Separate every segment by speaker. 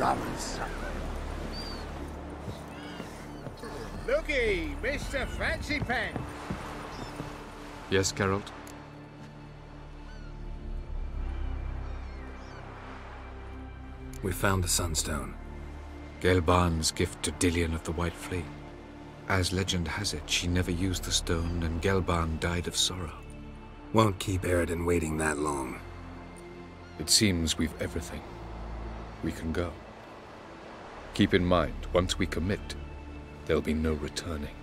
Speaker 1: robbers.
Speaker 2: Looky, Mr. Fancy Pants.
Speaker 3: Yes, Geralt?
Speaker 4: We found the Sunstone.
Speaker 3: Gelban's gift to Dillion of the White Fleet. As legend has it, she never used the stone, and Gelban died of sorrow.
Speaker 4: Won't keep Eredin waiting that long.
Speaker 5: It seems we've everything. We can go. Keep in mind, once we commit, there'll be no returning.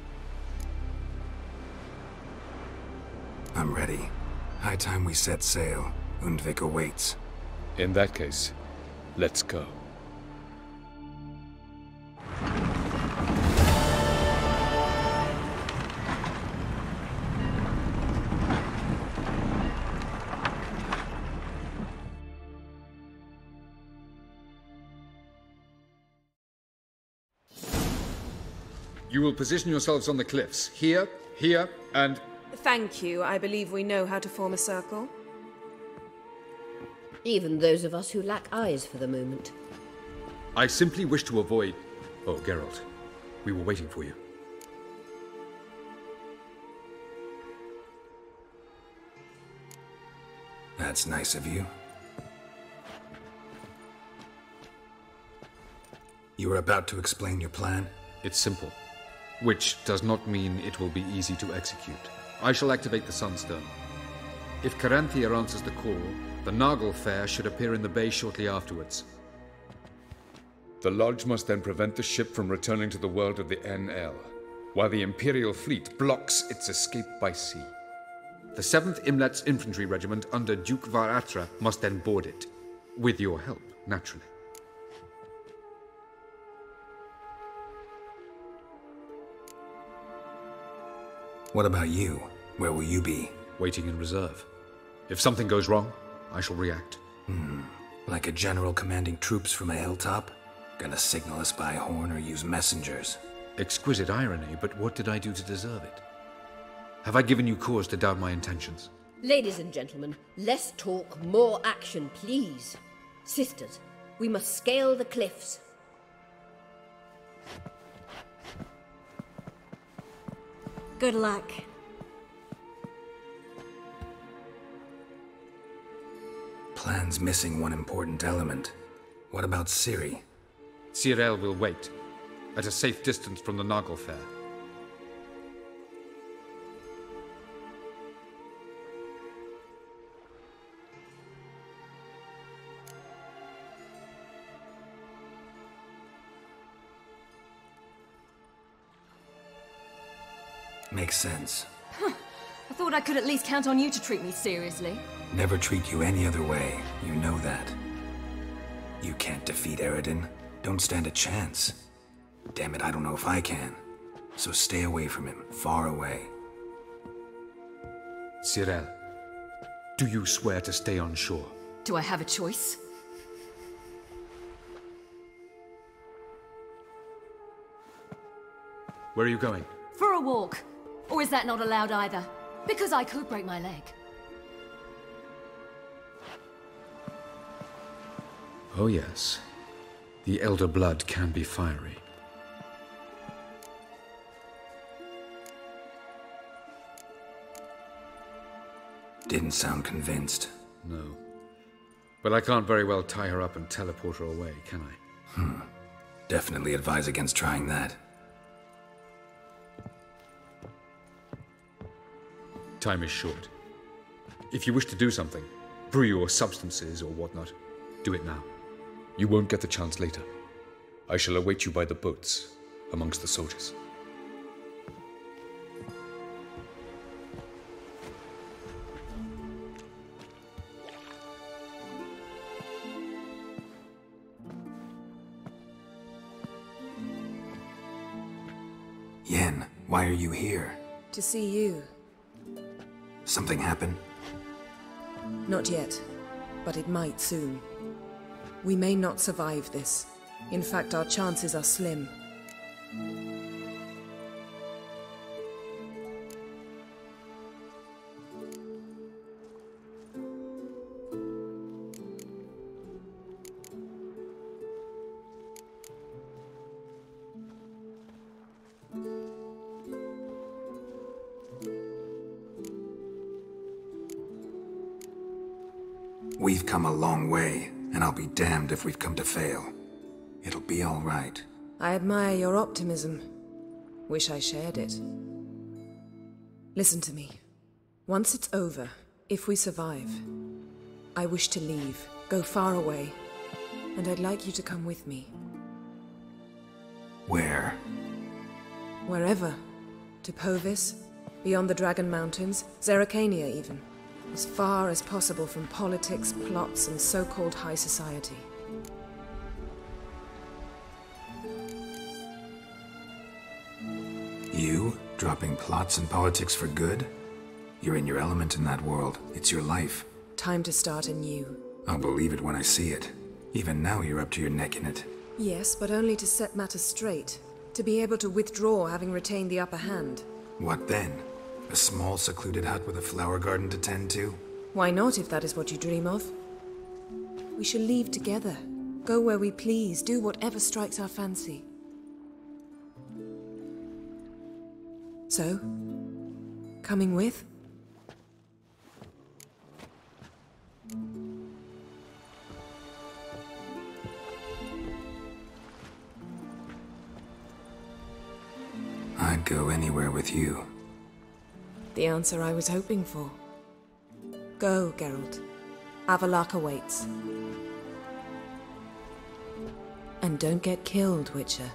Speaker 4: I'm ready. High time we set sail. Undvik awaits.
Speaker 5: In that case, let's go. You will position yourselves on the cliffs. Here, here, and...
Speaker 6: Thank you. I believe we know how to form a circle.
Speaker 7: Even those of us who lack eyes for the moment.
Speaker 5: I simply wish to avoid... Oh, Geralt. We were waiting for you.
Speaker 4: That's nice of you. You were about to explain your plan?
Speaker 5: It's simple. Which does not mean it will be easy to execute. I shall activate the Sunstone. If Caranthia answers the call, the Nagel Fair should appear in the bay shortly afterwards. The Lodge must then prevent the ship from returning to the world of the NL, while the Imperial fleet blocks its escape by sea. The 7th Imlet's Infantry Regiment under Duke Varatra must then board it. With your help, naturally.
Speaker 4: What about you? Where will you be?
Speaker 5: Waiting in reserve. If something goes wrong, I shall react.
Speaker 4: Like a general commanding troops from a hilltop? Gonna signal us by horn or use messengers?
Speaker 5: Exquisite irony, but what did I do to deserve it? Have I given you cause to doubt my intentions?
Speaker 7: Ladies and gentlemen, less talk, more action, please. Sisters, we must scale the cliffs.
Speaker 8: Good luck.
Speaker 4: Plan's missing one important element. What about Ciri?
Speaker 5: Cyril will wait, at a safe distance from the Nagel Fair.
Speaker 4: Makes sense.
Speaker 8: I thought I could at least count on you to treat me seriously.
Speaker 4: Never treat you any other way. You know that. You can't defeat Eredin. Don't stand a chance. Damn it, I don't know if I can. So stay away from him. Far away.
Speaker 5: Cyril, do you swear to stay on shore?
Speaker 8: Do I have a choice?
Speaker 5: Where are you going?
Speaker 8: For a walk. Or is that not allowed either? Because I could break my leg.
Speaker 5: Oh yes. The elder blood can be fiery.
Speaker 4: Didn't sound convinced.
Speaker 5: No. But I can't very well tie her up and teleport her away, can I?
Speaker 4: Definitely advise against trying that.
Speaker 5: Time is short. If you wish to do something, brew your substances or whatnot, do it now. You won't get the chance later. I shall await you by the boats, amongst the soldiers.
Speaker 4: Yen, why are you here?
Speaker 6: To see you.
Speaker 4: Something happened?
Speaker 6: Not yet, but it might soon. We may not survive this. In fact, our chances are slim.
Speaker 4: We've come a long way, and I'll be damned if we've come to fail. It'll be all right.
Speaker 6: I admire your optimism. Wish I shared it. Listen to me. Once it's over, if we survive, I wish to leave, go far away, and I'd like you to come with me.
Speaker 4: Where?
Speaker 6: Wherever. To Povis, beyond the Dragon Mountains, Zeracania even. As far as possible from politics, plots, and so-called high society.
Speaker 4: You? Dropping plots and politics for good? You're in your element in that world. It's your life.
Speaker 6: Time to start anew.
Speaker 4: I'll believe it when I see it. Even now you're up to your neck in it.
Speaker 6: Yes, but only to set matters straight. To be able to withdraw having retained the upper hand.
Speaker 4: What then? A small secluded hut with a flower garden to tend to?
Speaker 6: Why not, if that is what you dream of? We shall leave together. Go where we please, do whatever strikes our fancy. So, coming with?
Speaker 4: I'd go anywhere with you.
Speaker 6: The answer I was hoping for. Go, Geralt. Avalok awaits. And don't get killed, Witcher.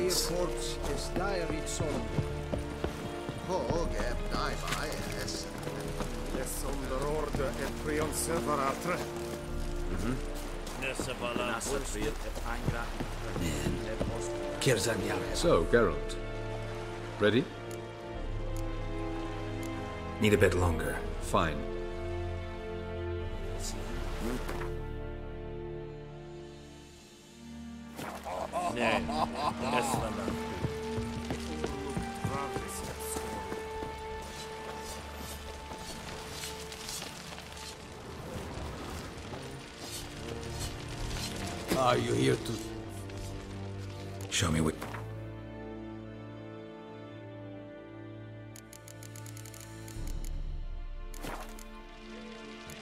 Speaker 2: GeForce is diary son. Hoge daiva es. Les onder orde et prion severatre.
Speaker 5: So, Geralt. Ready?
Speaker 4: Need a bit longer.
Speaker 5: Fine.
Speaker 2: Are you here to...
Speaker 4: Show me what...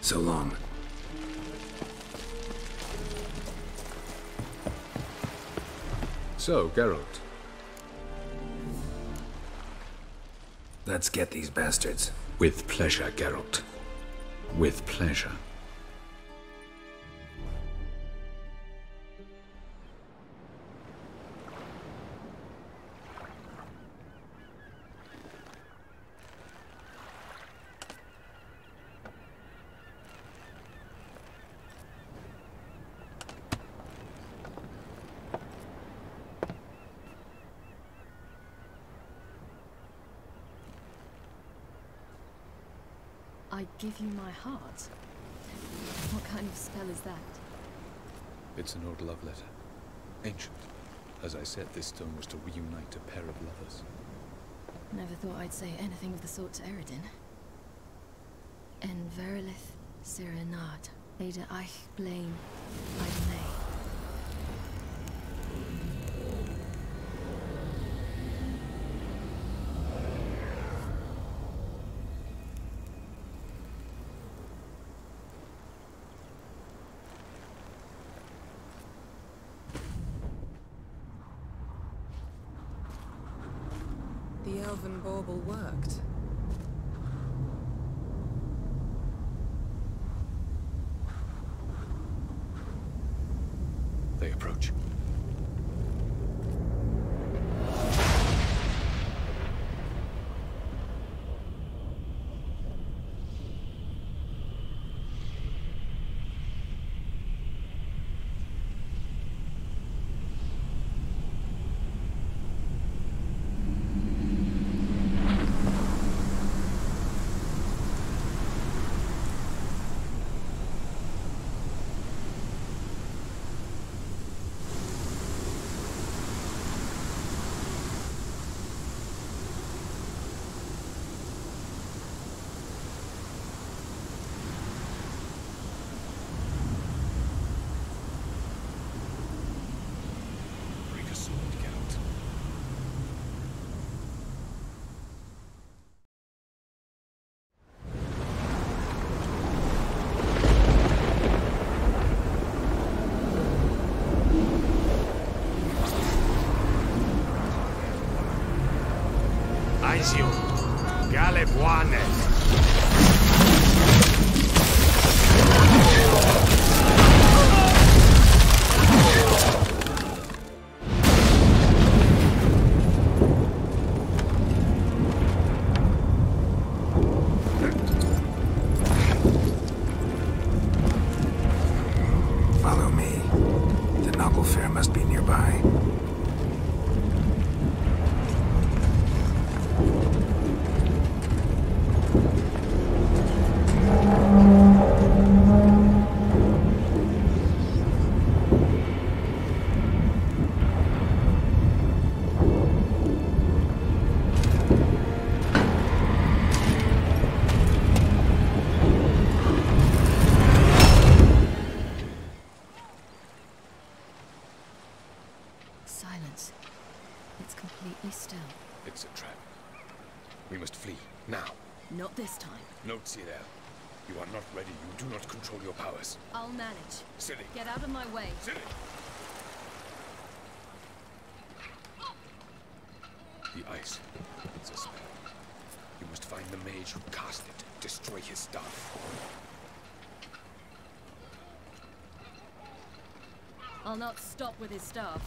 Speaker 4: So long.
Speaker 5: So, Geralt.
Speaker 4: Let's get these bastards.
Speaker 3: With pleasure, Geralt. With pleasure.
Speaker 8: I give you my heart. What kind of spell is that?
Speaker 3: It's an old love letter. Ancient. As I said, this stone was to reunite a pair of lovers.
Speaker 8: Never thought I'd say anything of the sort to Eredin. En verilith serenad, Ada eich blame, Idene.
Speaker 6: The elven bauble worked.
Speaker 3: They approach.
Speaker 4: fair must be nearby.
Speaker 8: Silence. It's completely still.
Speaker 2: It's a trap. We must flee, now.
Speaker 8: Not this time.
Speaker 2: Note, Cyril. You are not ready. You do not control your powers.
Speaker 8: I'll manage.
Speaker 2: Silly.
Speaker 8: Get out of my way.
Speaker 2: Silly. The ice. It's a spell. You must find the mage who cast it. Destroy his staff.
Speaker 8: I'll not stop with his staff.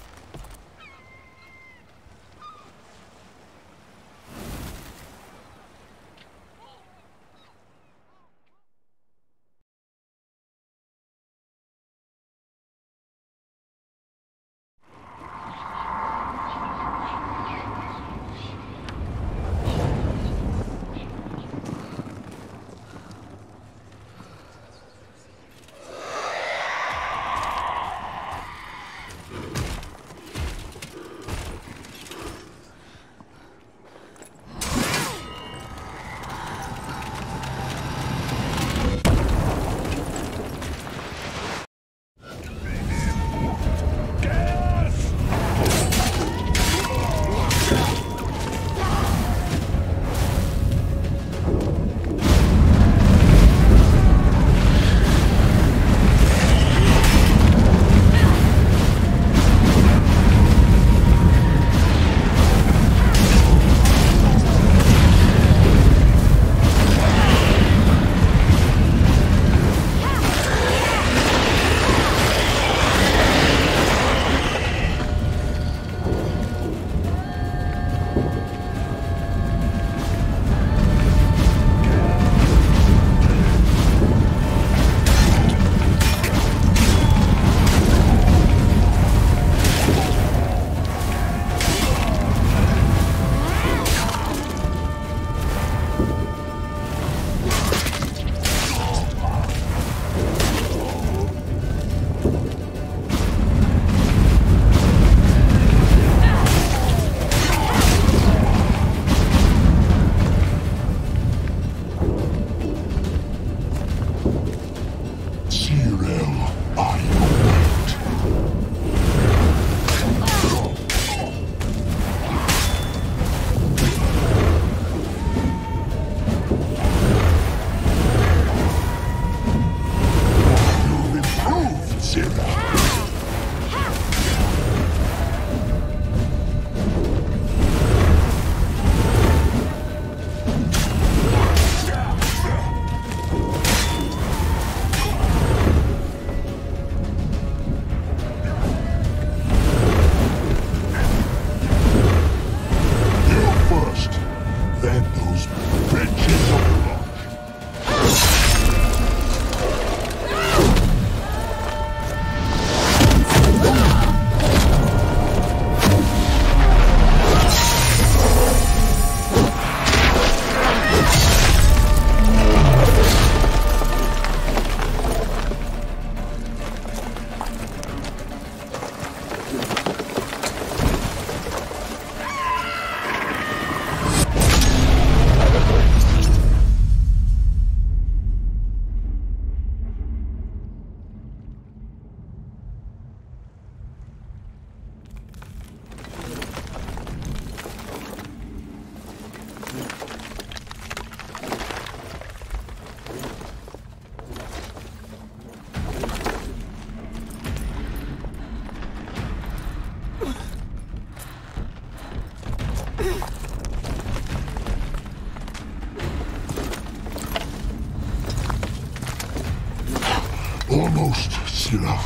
Speaker 1: Almost, Scylla.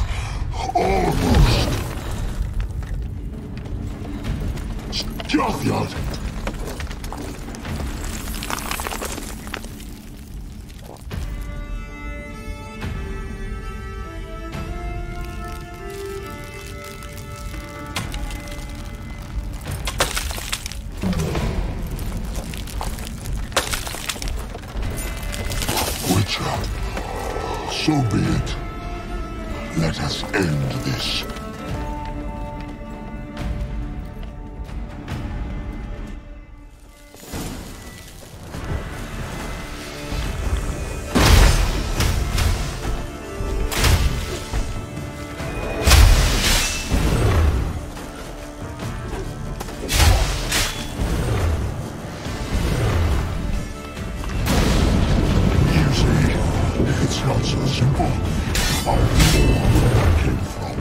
Speaker 1: Almost. Stjafjad. So be it. Let us end this. It's not so simple. I know where I came from.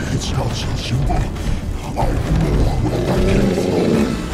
Speaker 1: It's not so simple. I know where I came from.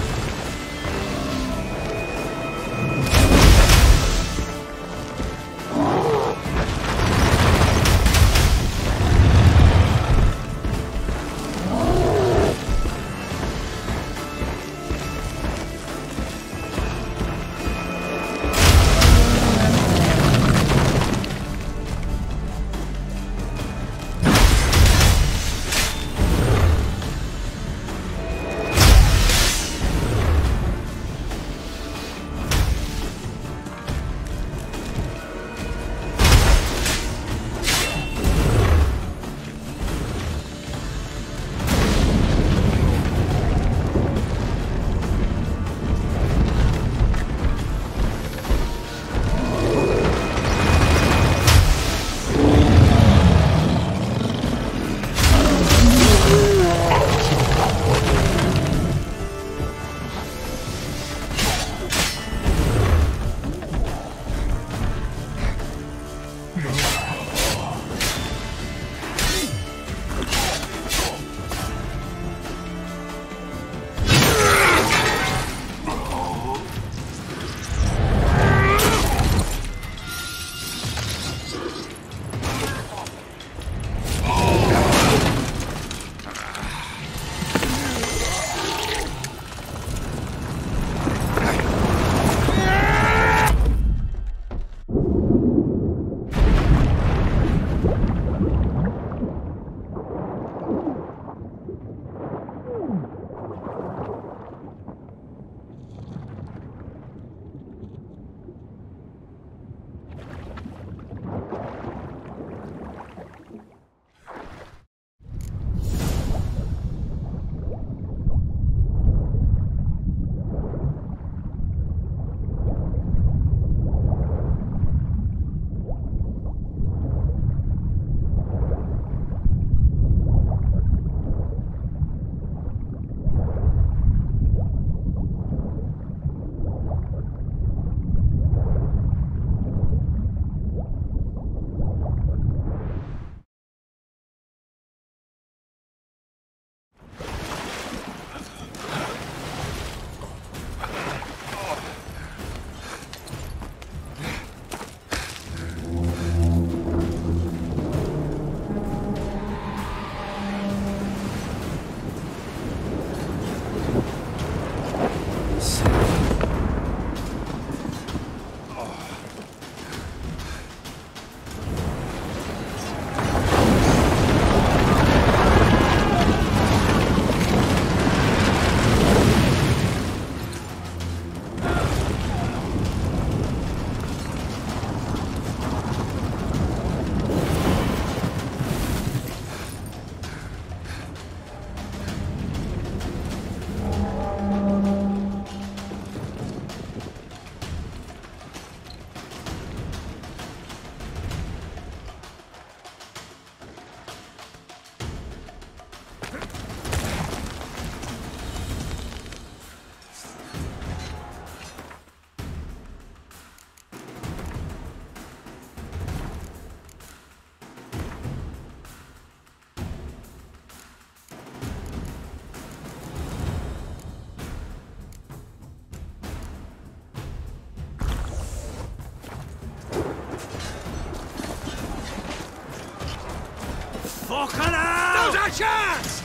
Speaker 2: Now's our chance!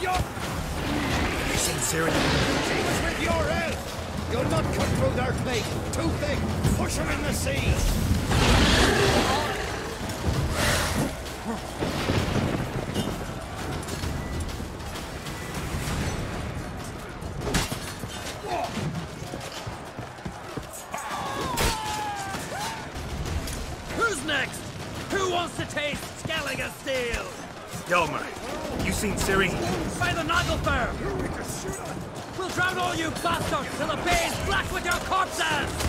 Speaker 4: You seen Ciri?
Speaker 9: She's with your help! You'll not cut through their plate. Too thick. Push them in the sea.
Speaker 10: Who's next? Who wants to taste Skelliger steel?
Speaker 4: Delmer, you seen Ciri?
Speaker 10: By the Nagelfur! We'll drown all you bastards till the bay's black with your corpses!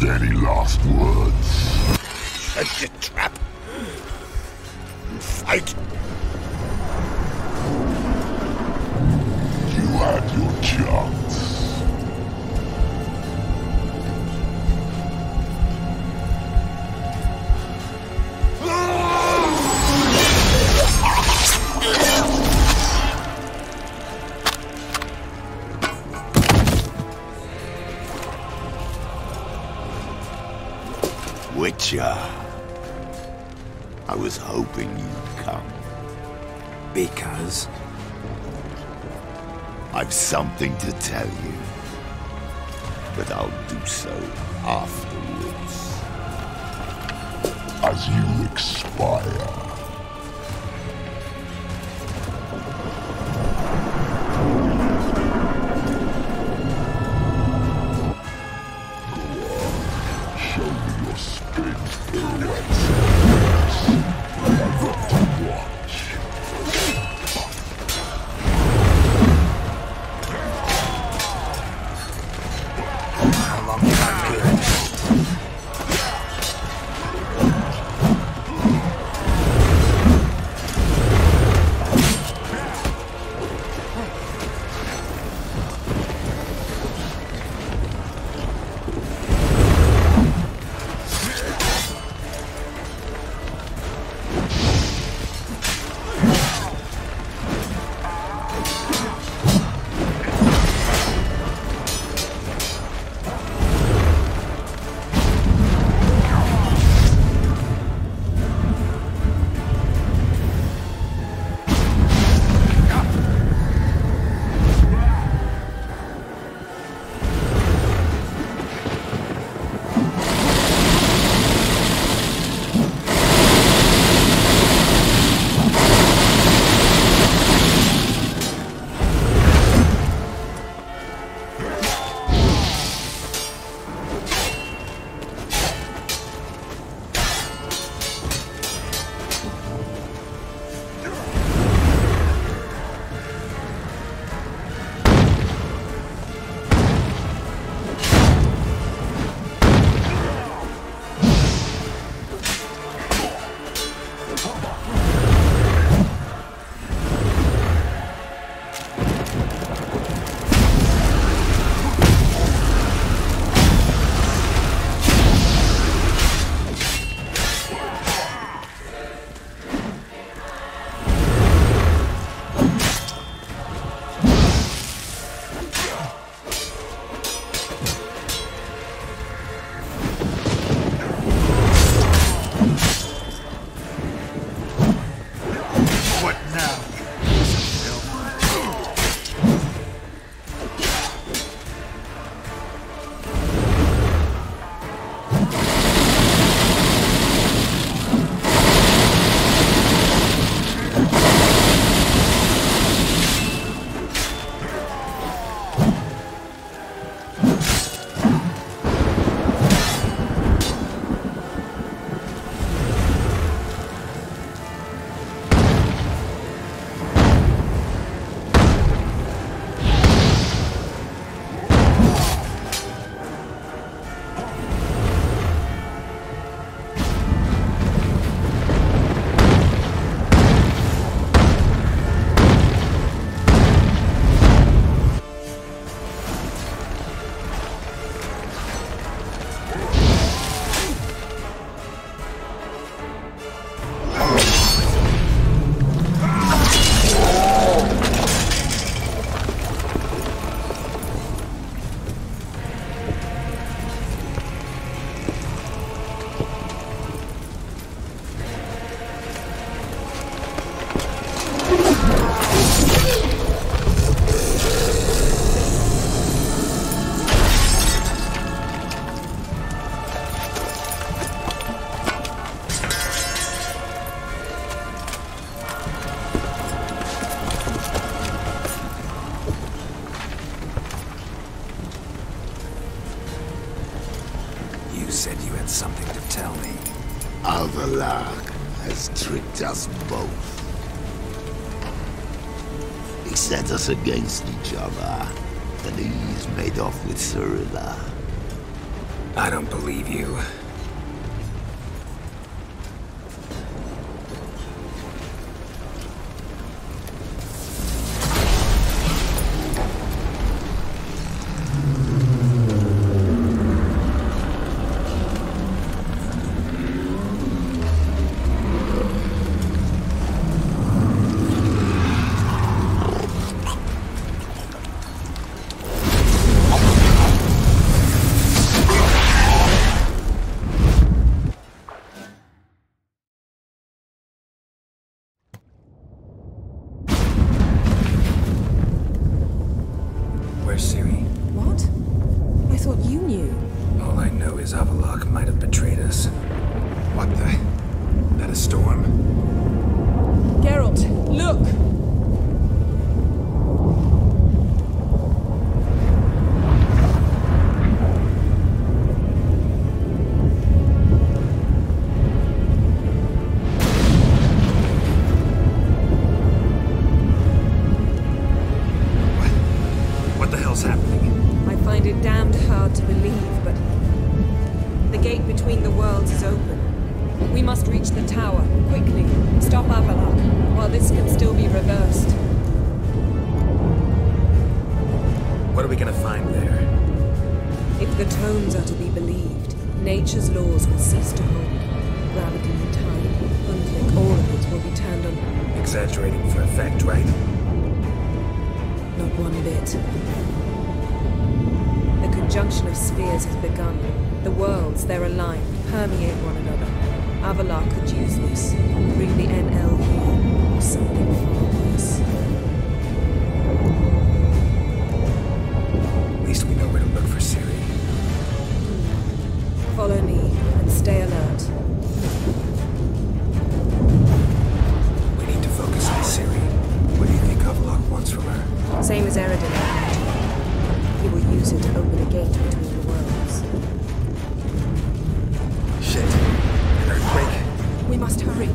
Speaker 1: Any last words?
Speaker 9: Set the trap. Fight.
Speaker 1: You had your chance.
Speaker 9: Witcher. I was hoping you'd come.
Speaker 4: Because?
Speaker 9: I've something to tell you. But I'll do so afterwards.
Speaker 1: As you expire.
Speaker 9: has tricked us both. He set us against each other, and he's made off with Cyrilla.
Speaker 4: I don't believe you. Where's Ciri?
Speaker 6: What? I thought you knew.
Speaker 4: All I know is Avallac'h might have betrayed us. What the? That a storm?
Speaker 6: Geralt, look!
Speaker 4: What the hell's happening?
Speaker 6: I find it damned hard to believe, but the gate between the worlds is open. We must reach the tower, quickly. Stop Avallac'h, while this can still be reversed.
Speaker 4: What are we gonna find there?
Speaker 6: If the tomes are to be believed, nature's laws will cease to hold. Gravity and time, Undvik, all of it will be turned on.
Speaker 4: Exaggerating for effect, right?
Speaker 6: Not one bit. The conjunction of spheres has begun. The worlds, they're aligned, permeate one another. Avallac'h could use this, bring the NL here, or something far worse.
Speaker 4: At least we know where to look for Ciri.
Speaker 6: Follow me, and stay alert.
Speaker 4: We need to focus on Ciri. What do you think Avallac'h wants from her?
Speaker 6: Same as Eredin. He will use it to open a gate between the worlds.
Speaker 4: Shit. An earthquake?
Speaker 6: We must hurry.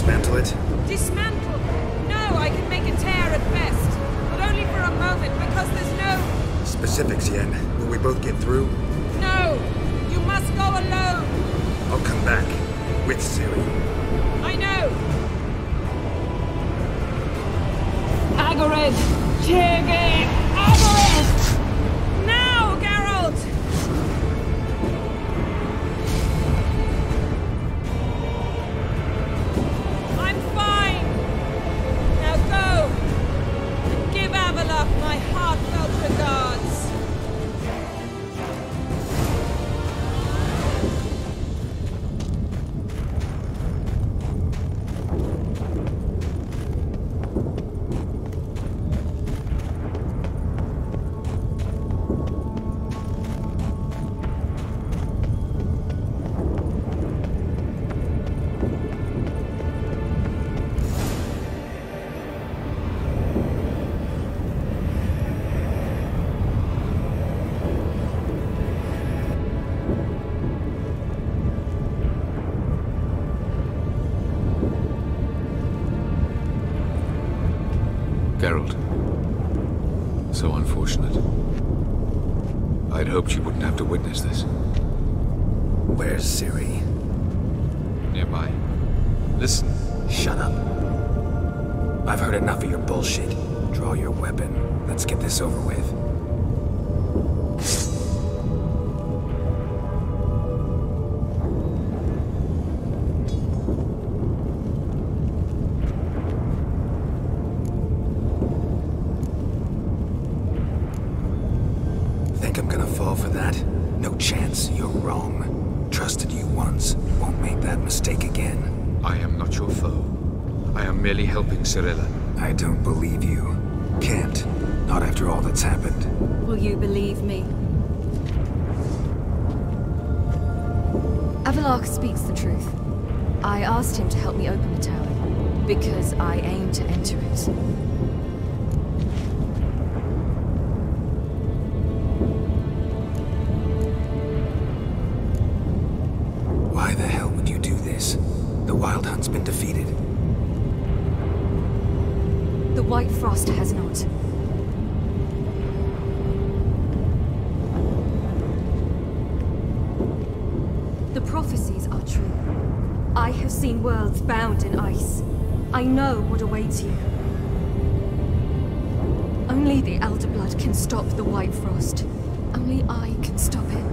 Speaker 4: dismantle it?
Speaker 6: Dismantle? No, I can make a tear at best. But only for a moment, because there's no...
Speaker 4: Specifics, Yen. Will we both get through?
Speaker 6: No! You must go alone!
Speaker 4: I'll come back. With Ciri.
Speaker 6: I know! Agarid! Tiggy! Agarid! Now, Geralt! I'm fine! Now go! And give Avalok my heartfelt regards!
Speaker 3: Geralt. So unfortunate. I'd hoped you wouldn't have to witness this.
Speaker 4: Where's Ciri?
Speaker 3: Nearby. Listen.
Speaker 4: Shut up. I've heard enough of your bullshit. Draw your weapon. Let's get this over with. Think I'm gonna fall for that? No chance. You're wrong. Trusted you once. Won't make that mistake again.
Speaker 3: I am not your foe. I am merely helping Cirilla.
Speaker 4: I don't believe you. Can't. Not after all that's happened.
Speaker 8: Will you believe me? Avalok speaks the truth. I asked him to help me open the tower, because I aim to enter it.
Speaker 4: Why the hell would you do this? The Wild Hunt's been defeated.
Speaker 8: The White Frost has not. The prophecies are true. I have seen worlds bound in ice. I know what awaits you. Only the Elder Blood can stop the White Frost. Only I can stop it.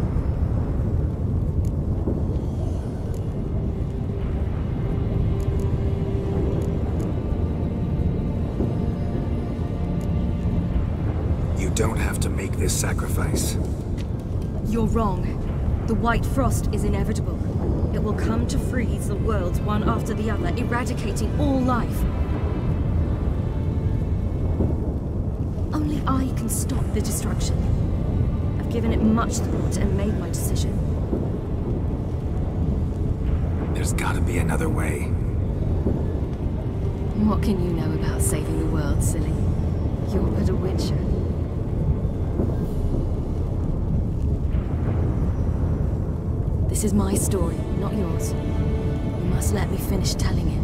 Speaker 4: You don't have to make this sacrifice.
Speaker 8: You're wrong. The White Frost is inevitable. It will come to freeze the worlds one after the other, eradicating all life. Only I can stop the destruction. I've given it much thought and made my decision.
Speaker 4: There's gotta be another way.
Speaker 8: What can you know about saving the world, silly? You're but a witcher. This is my story, not yours. You must let me finish telling it.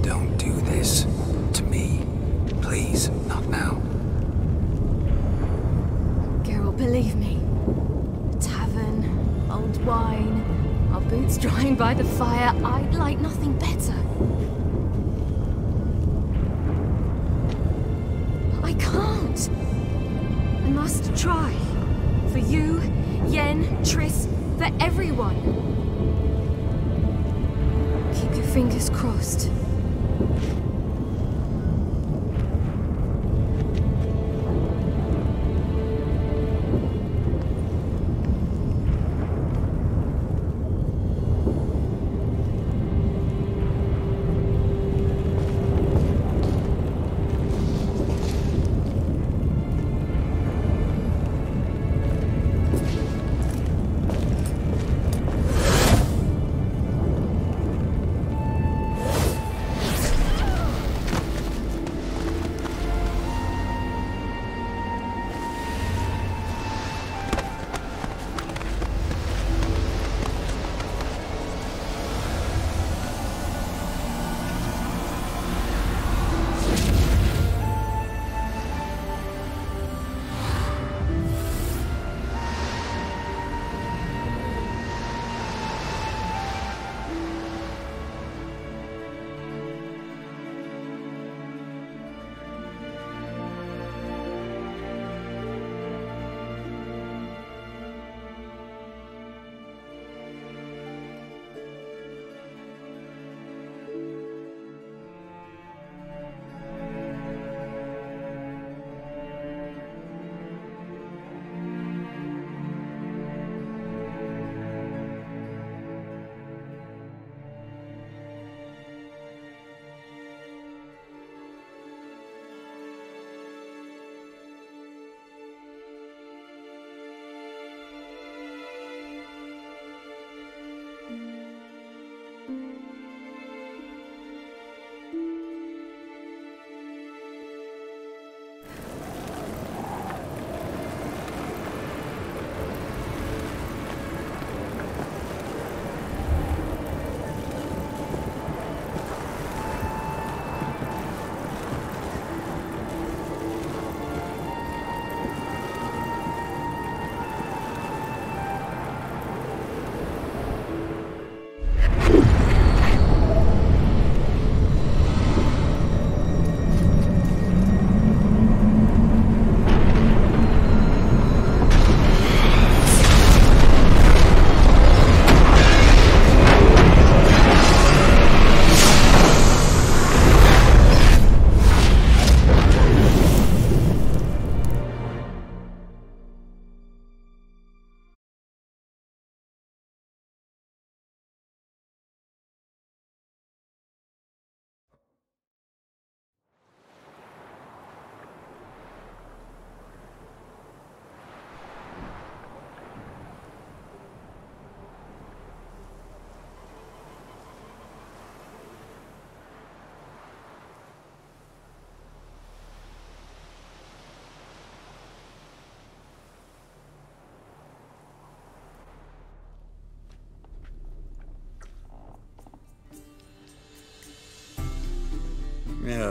Speaker 4: Don't do this. To me. Please, not now.
Speaker 8: Geralt, believe me. A tavern, old wine, our boots drying by the fire. I'd like nothing better. I can't. I must try. For you, Yen, Triss, for everyone. Keep your fingers crossed.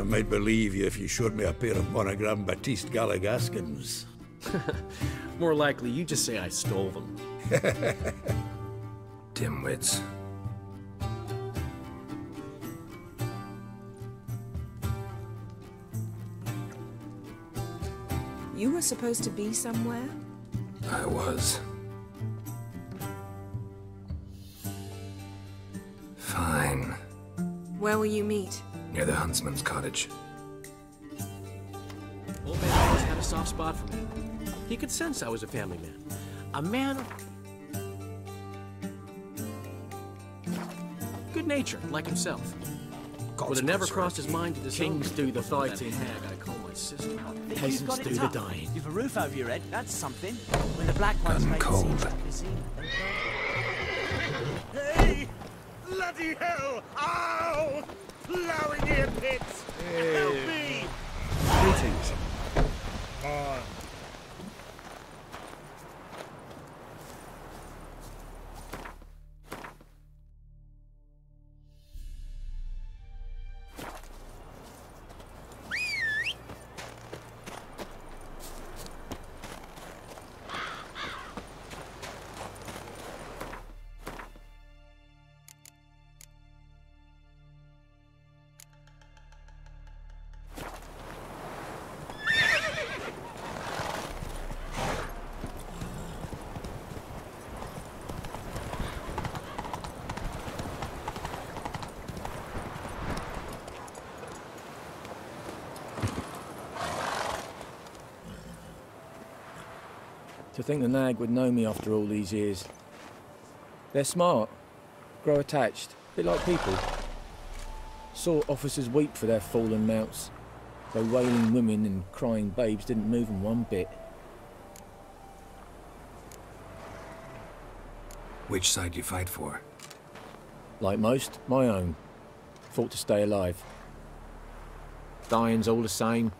Speaker 11: might believe you if you showed me a pair of monogram Batiste Galligaskins.
Speaker 12: More likely, you just say I stole them.
Speaker 4: Dimwits.
Speaker 6: You were supposed to be somewhere?
Speaker 4: I was. Fine.
Speaker 6: Where will you meet?
Speaker 4: Near the huntsman's cottage.
Speaker 12: Old man always had a soft spot for me. He could sense I was a family man. A man... good-natured, like himself. Would have never crossed his mind to disown
Speaker 10: Kings do the fighting.
Speaker 12: Hag I call my sister.
Speaker 10: Peasants do the dying. You've a roof over your head, that's something. When the black ones
Speaker 4: Gun
Speaker 10: make
Speaker 4: cold.
Speaker 13: Hey! Bloody hell! Ow! Plowing ear pits! Help me!
Speaker 14: Greetings.
Speaker 15: To think the nag would know me after all these years. They're smart, grow attached, a bit like people. Saw officers weep for their fallen mounts, though wailing women and crying babes didn't move them one bit.
Speaker 4: Which side you fight for?
Speaker 15: Like most, my own. Fought to stay alive. Dying's all the same.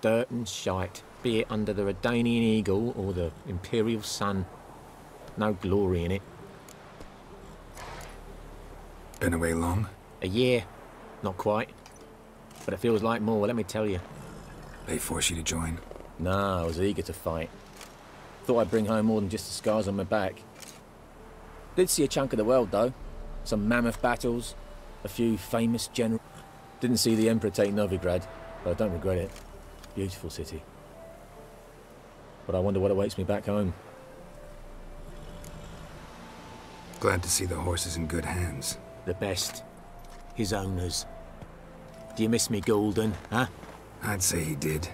Speaker 15: Dirt and shite, be it under the Redanian Eagle or the Imperial Sun. No glory in it.
Speaker 4: Been away long?
Speaker 15: A year. Not quite. But it feels like more, let me tell you.
Speaker 4: They force you to join?
Speaker 15: Nah, I was eager to fight. Thought I'd bring home more than just the scars on my back. Did see a chunk of the world, though. Some mammoth battles, a few famous generals. Didn't see the Emperor take Novigrad, but I don't regret it. Beautiful city. But I wonder what awaits me back home.
Speaker 4: Glad to see the horse is in good hands.
Speaker 15: The best. His owners. Do you miss me, Golden, huh?
Speaker 4: I'd say he did.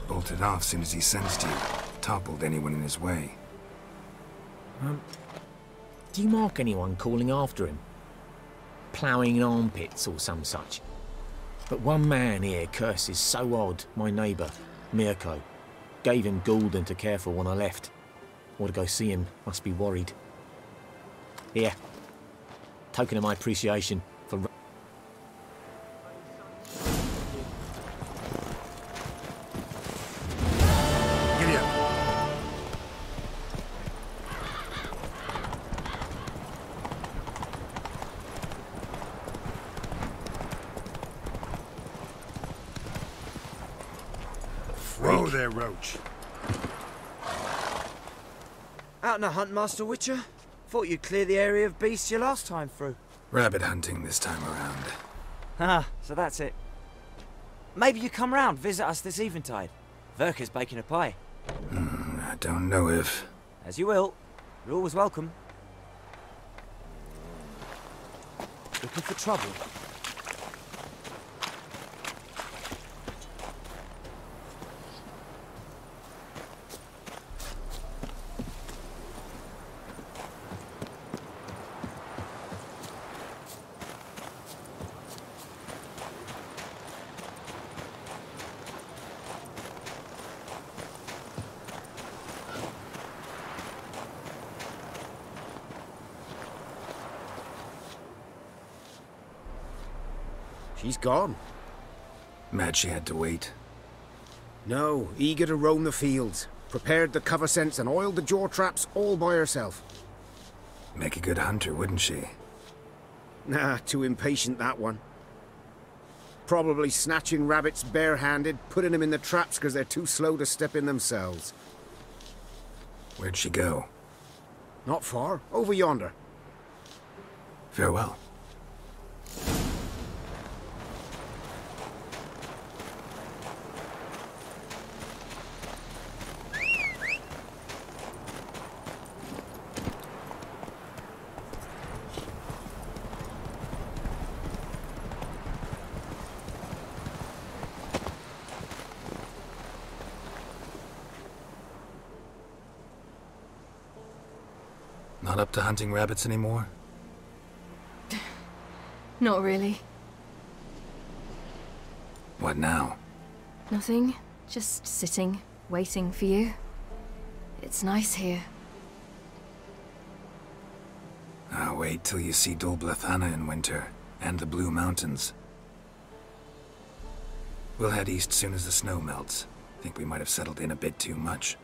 Speaker 4: Bolted off soon as he sensed you. Toppled anyone in his way.
Speaker 15: Do you mark anyone calling after him? Ploughing in armpits or some such? But one man here curses so odd, my neighbour, Mirko. Gave him Golden to care for when I left. Or to go see him, must be worried. Here. Token of my appreciation for...
Speaker 14: Giddy up. Whoa there, Roach.
Speaker 10: Out on a hunt, Master Witcher? Thought you'd clear the area of beasts your last time through.
Speaker 4: Rabbit hunting this time around.
Speaker 10: Ah, so that's it. Maybe you come round, visit us this eventide. Verka's baking a pie.
Speaker 4: I don't know if...
Speaker 10: As you will. You're always welcome. Looking for trouble?
Speaker 16: She's gone.
Speaker 4: Mad she had to wait.
Speaker 16: No, eager to roam the fields. Prepared the cover scents and oiled the jaw traps all by herself.
Speaker 4: Make a good hunter, wouldn't she?
Speaker 16: Nah, too impatient, that one. Probably snatching rabbits barehanded, putting them in the traps because they're too slow to step in themselves.
Speaker 4: Where'd she go?
Speaker 16: Not far. Over yonder.
Speaker 4: Farewell. Not up to hunting rabbits anymore?
Speaker 8: Not really.
Speaker 4: What now?
Speaker 8: Nothing. Just sitting, waiting for you. It's nice here.
Speaker 4: I'll wait till you see Dol Blethana in winter, and the Blue Mountains. We'll head east soon as the snow melts. Think we might have settled in a bit too much.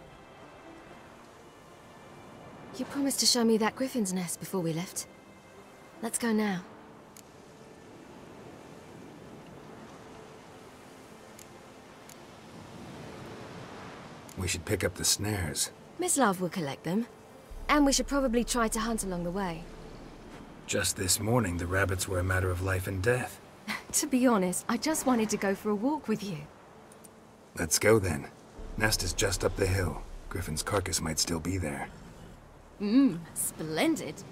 Speaker 8: You promised to show me that griffin's nest before we left. Let's go now.
Speaker 4: We should pick up the snares.
Speaker 8: Miss Love will collect them. And we should probably try to hunt along the way.
Speaker 4: Just this morning, the rabbits were a matter of life and death.
Speaker 8: To be honest, I just wanted to go for a walk with you.
Speaker 4: Let's go then. Nest is just up the hill. Griffin's carcass might still be there.
Speaker 8: Splendid.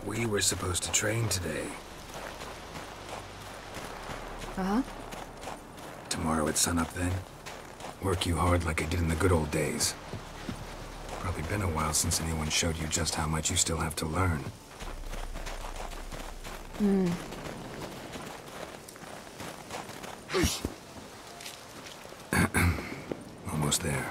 Speaker 4: We were supposed to train today.
Speaker 8: Uh-huh.
Speaker 4: Tomorrow at sunup then. Work you hard like I did in the good old days. Probably been a while since anyone showed you just how much you still have to learn. Almost there.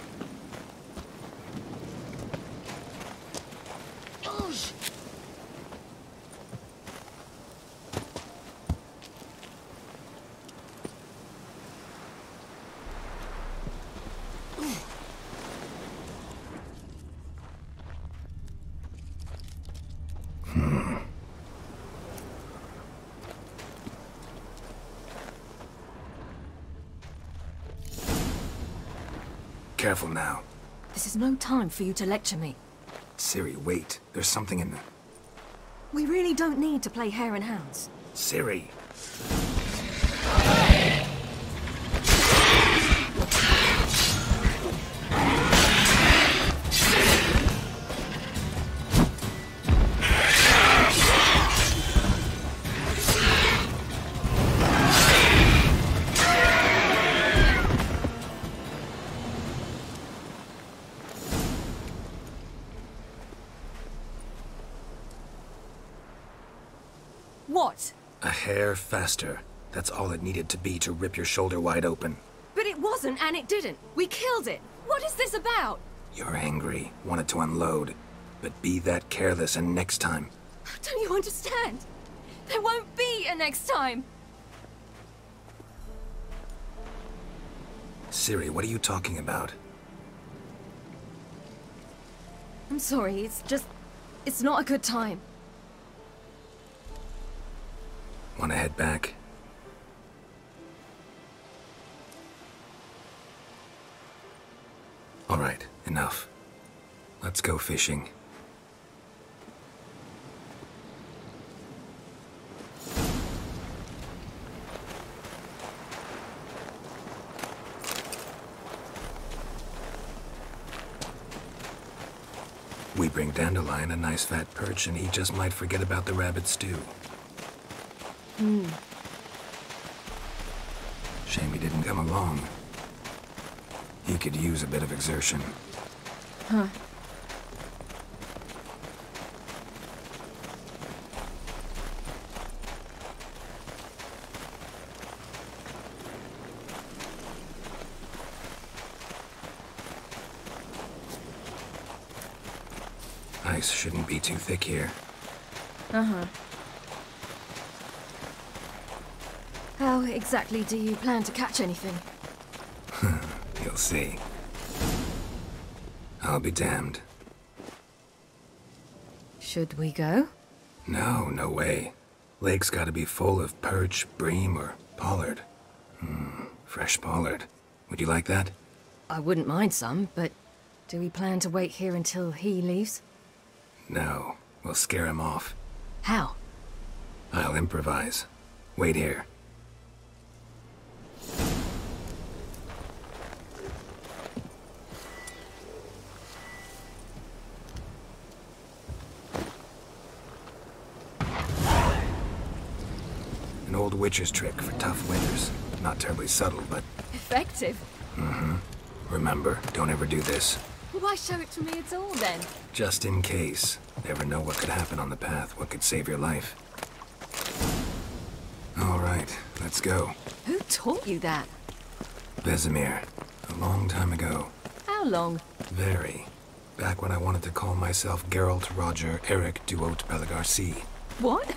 Speaker 4: Careful now.
Speaker 8: This is no time for you to lecture me.
Speaker 4: Ciri, wait. There's something in there.
Speaker 8: We really don't need to play hare and hounds.
Speaker 4: Ciri!
Speaker 8: What?
Speaker 4: A hair faster. That's all it needed to be to rip your shoulder wide open.
Speaker 8: But it wasn't, and it didn't. We killed it. What is this about?
Speaker 4: You're angry, wanted to unload. But be that careless and next time.
Speaker 8: Don't you understand? There won't be a next time.
Speaker 4: Ciri, what are you talking about?
Speaker 8: I'm sorry, it's not a good time.
Speaker 4: Want to head back? All right, enough. Let's go fishing. We bring Dandelion a nice fat perch, and he just might forget about the rabbit stew. Shame he didn't come along. He could use a bit of exertion.
Speaker 8: Huh.
Speaker 4: Ice shouldn't be too thick here.
Speaker 8: Uh-huh. How exactly do you plan to catch anything?
Speaker 4: You'll see. I'll be damned.
Speaker 8: Should we go?
Speaker 4: No, no way. Lake's gotta be full of perch, bream, or pollard. Fresh pollard. Would you like that?
Speaker 8: I wouldn't mind some, but do we plan to wait here until he leaves?
Speaker 4: No, we'll scare him off.
Speaker 8: How?
Speaker 4: I'll improvise. Wait here. An old witch's trick for tough winters. Not terribly subtle, but...
Speaker 8: Effective.
Speaker 4: Remember, don't ever do this.
Speaker 8: Why show it to me at all, then?
Speaker 4: Just in case. Never know what could happen on the path, what could save your life. All right, let's go.
Speaker 8: Who taught you that?
Speaker 4: Vesemir. A long time ago.
Speaker 8: How long?
Speaker 4: Very. Back when I wanted to call myself Geralt Roger Eric Duot Bellegarcie.
Speaker 8: What?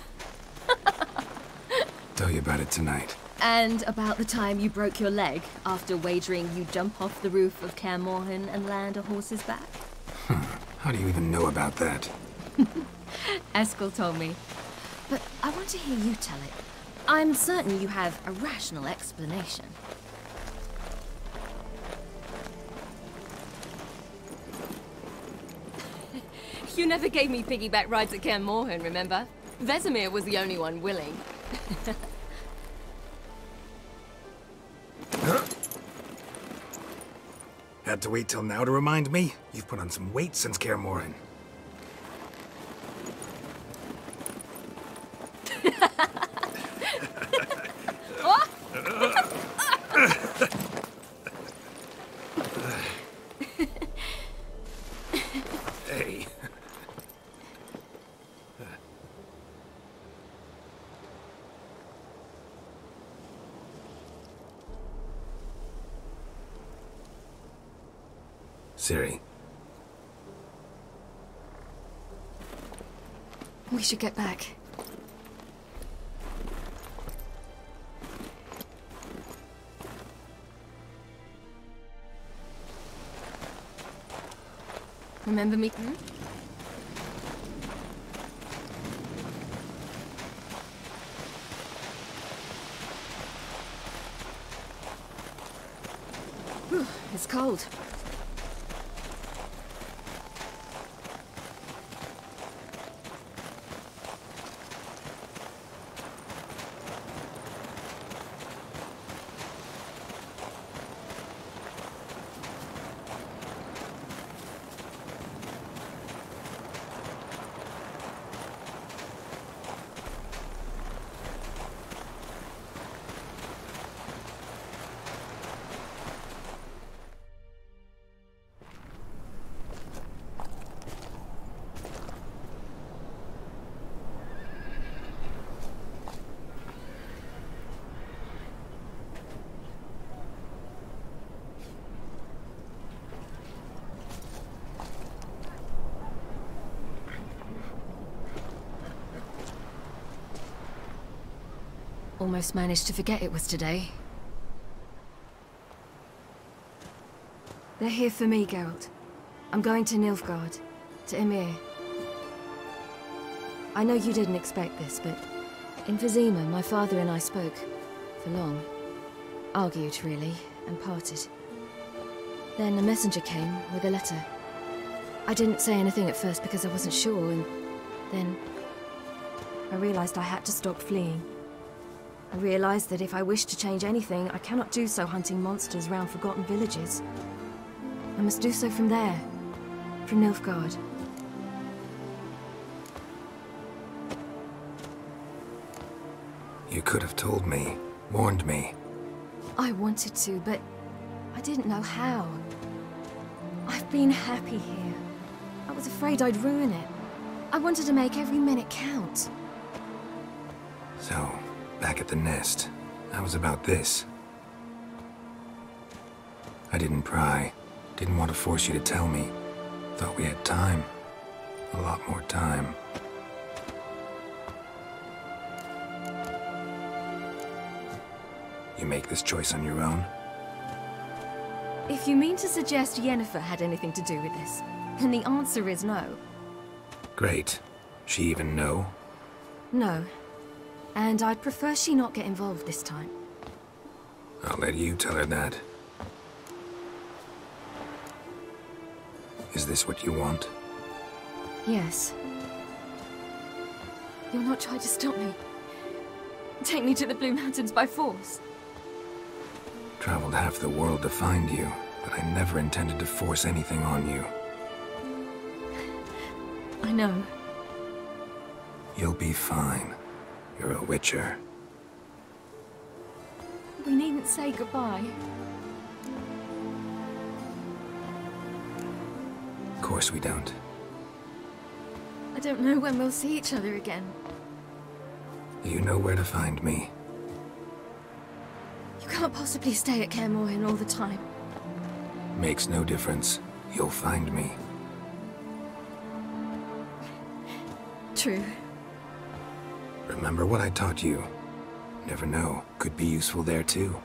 Speaker 4: Tell you about it tonight.
Speaker 8: And about the time you broke your leg after wagering you jump off the roof of Kaer Morhen and land a horse's back?
Speaker 4: How do you even know about that?
Speaker 8: Eskel told me. But I want to hear you tell it. I'm certain you have a rational explanation. You never gave me piggyback rides at Kaer Morhen, remember? Vesemir was the only one willing.
Speaker 4: Had to wait till now to remind me? You've put on some weight since Kaer Morhen. Hey. Ciri.
Speaker 8: We should get back. Remember me? Whew, it's cold. Almost managed to forget it was today. They're here for me, Geralt. I'm going to Nilfgaard, to Emir. I know you didn't expect this, but in Vizima, my father and I spoke for long. Argued, really, and parted. Then a messenger came with a letter. I didn't say anything at first because I wasn't sure, and then I realized I had to stop fleeing. I realized that if I wish to change anything, I cannot do so hunting monsters round forgotten villages. I must do so from there, from Nilfgaard.
Speaker 4: You could have told me, warned me.
Speaker 8: I wanted to, but I didn't know how. I've been happy here. I was afraid I'd ruin it. I wanted to make every minute count.
Speaker 4: So, back at the nest, how was about this? I didn't pry. Didn't want to force you to tell me. Thought we had time. A lot more time. You make this choice on your own?
Speaker 8: If you mean to suggest Yennefer had anything to do with this, then the answer is no.
Speaker 4: Great. She even know?
Speaker 8: No. And I'd prefer she not get involved this time.
Speaker 4: I'll let you tell her that. Is this what you want?
Speaker 8: Yes. You'll not try to stop me. Take me to the Blue Mountains by force.
Speaker 4: Traveled half the world to find you, but I never intended to force anything on you.
Speaker 8: I know.
Speaker 4: You'll be fine. You're a Witcher.
Speaker 8: We needn't say goodbye.
Speaker 4: Of course we don't.
Speaker 8: I don't know when we'll see each other again.
Speaker 4: You know where to find me.
Speaker 8: You can't possibly stay at Kaer Morhen all the time.
Speaker 4: Makes no difference. You'll find me.
Speaker 8: True.
Speaker 4: Remember what I taught you. Never know. Could be useful there too.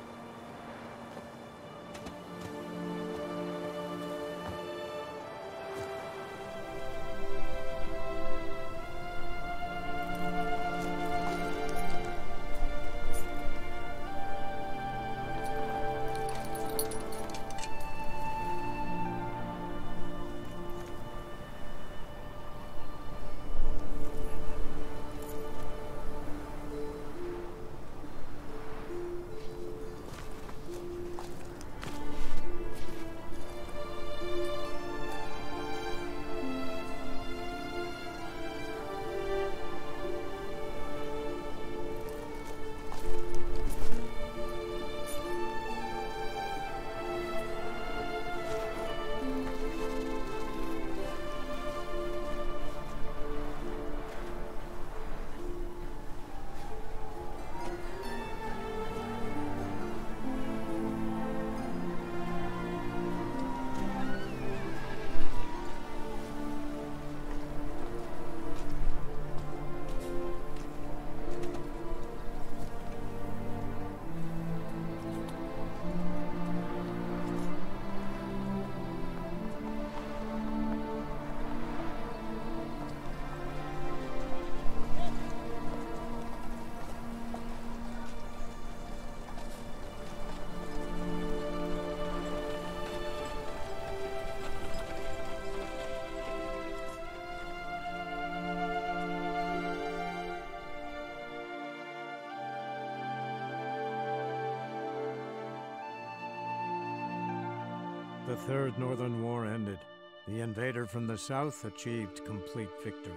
Speaker 17: The Third Northern War ended. The invader from the south achieved complete victory.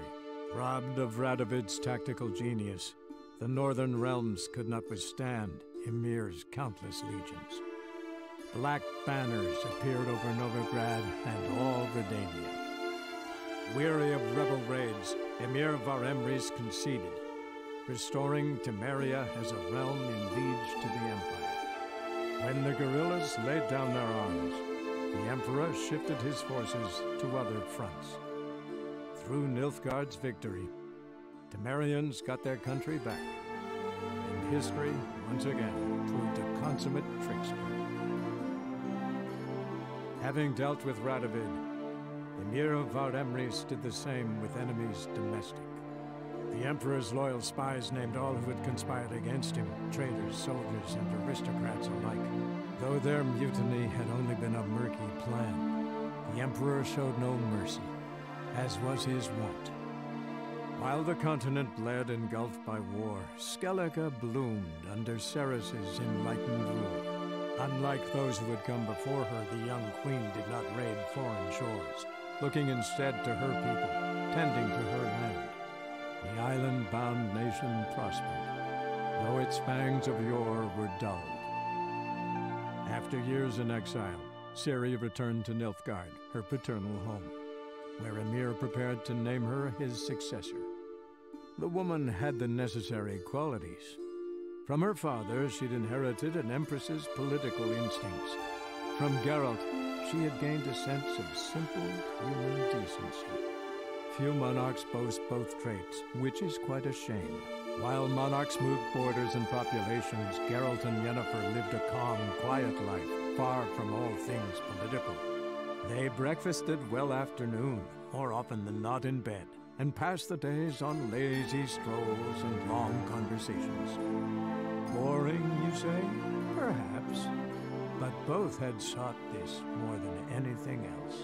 Speaker 17: Robbed of Radovid's tactical genius, the northern realms could not withstand Ymir's countless legions. Black banners appeared over Novigrad and all Redania. Weary of rebel raids, Ymir Varemres conceded, restoring Temeria as a realm in liege to the Empire. When the guerrillas laid down their arms, the Emperor shifted his forces to other fronts. Through Nilfgaard's victory, Temerians got their country back, and history once again proved a consummate trickster. Having dealt with Radovid, Ymir of Varemres did the same with enemies domestic. The Emperor's loyal spies named all who had conspired against him, traitors, soldiers, and aristocrats alike. Though their mutiny had only been a murky plan, the Emperor showed no mercy, as was his wont. While the continent bled engulfed by war, Skellige bloomed under Ceres's enlightened rule. Unlike those who had come before her, the young queen did not raid foreign shores, looking instead to her people, tending to her land. The island-bound nation prospered, though its fangs of yore were dulled. After years in exile, Ciri returned to Nilfgaard, her paternal home, where Ymir prepared to name her his successor. The woman had the necessary qualities. From her father, she'd inherited an empress's political instincts. From Geralt, she had gained a sense of simple human decency. Few monarchs boast both traits, which is quite a shame. While monarchs moved borders and populations, Geralt and Yennefer lived a calm, quiet life, far from all things political. They breakfasted well after noon, more often than not in bed, and passed the days on lazy strolls and long conversations. Boring, you say? Perhaps. But both had sought this more than anything else.